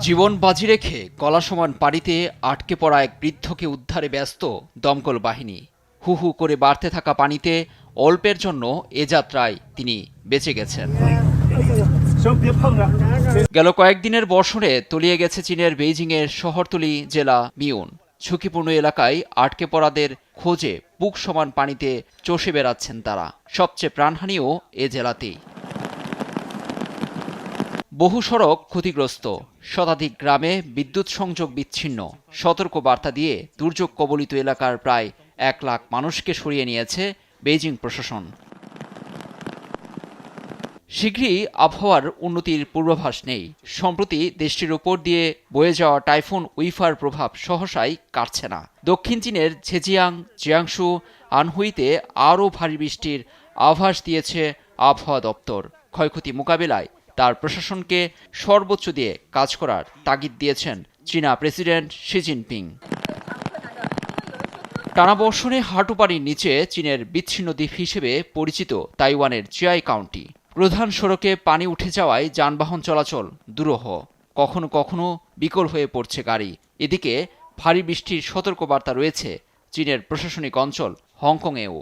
জীবন বাজি রেখে গলা সমান পানিতে আটকে পড়া এক বৃদ্ধকে উদ্ধারে ব্যস্ত দমকল বাহিনী। হু হু করে বাড়তে থাকা পানিতে অল্পের জন্য এ যাত্রায় তিনি বেঁচে গেছেন। গেল কয়েকদিনের বর্ষণে তলিয়ে গেছে চীনের বেইজিংয়ের শহরতলি জেলা মিউন। ঝুঁকিপূর্ণ এলাকায় আটকে পড়াদের খোঁজে বুক সমান পানিতে চষে বেড়াচ্ছেন তারা। সবচেয়ে প্রাণহানিও এ জেলাতেই। বহু সড়ক ক্ষতিগ্রস্ত, শতাধিক গ্রামে বিদ্যুৎ সংযোগ বিচ্ছিন্ন। সতর্ক বার্তা দিয়ে দুর্যোগ কবলিত এলাকার প্রায় 1 লাখ মানুষকে সরিয়ে নিয়েছে বেইজিং প্রশাসন। শীঘ্রই আবহাওয়ার উন্নতির পূর্বাভাস নেই। সম্প্রতি দেশটির উপর দিয়ে বয়ে যাওয়া টাইফুন উইফার প্রভাব সহসাই কাটছে না। দক্ষিণ চীনের ঝেজিয়াং, জিয়াংশু, আনহুইতে আরও ভারী বৃষ্টির আভাস দিয়েছে আবহাওয়া দপ্তর। ক্ষয়ক্ষতি মোকাবিলায় তার প্রশাসনকে সর্বোচ্চ দিয়ে কাজ করার তাগিদ দিয়েছেন চীনা প্রেসিডেন্ট শি জিনপিং। টানা বর্ষণে হাঁটু পানির নিচে চীনের বিচ্ছিন্ন দ্বীপ হিসেবে পরিচিত তাইওয়ানের চিয়াই কাউন্টি। প্রধান সড়কে পানি উঠে যাওয়ায় যানবাহন চলাচল দুরূহ। কখনো কখনো বিকল হয়ে পড়ছে গাড়ি। এদিকে ভারী বৃষ্টির সতর্কবার্তা রয়েছে চীনের প্রশাসনিক অঞ্চল হংকংয়েও।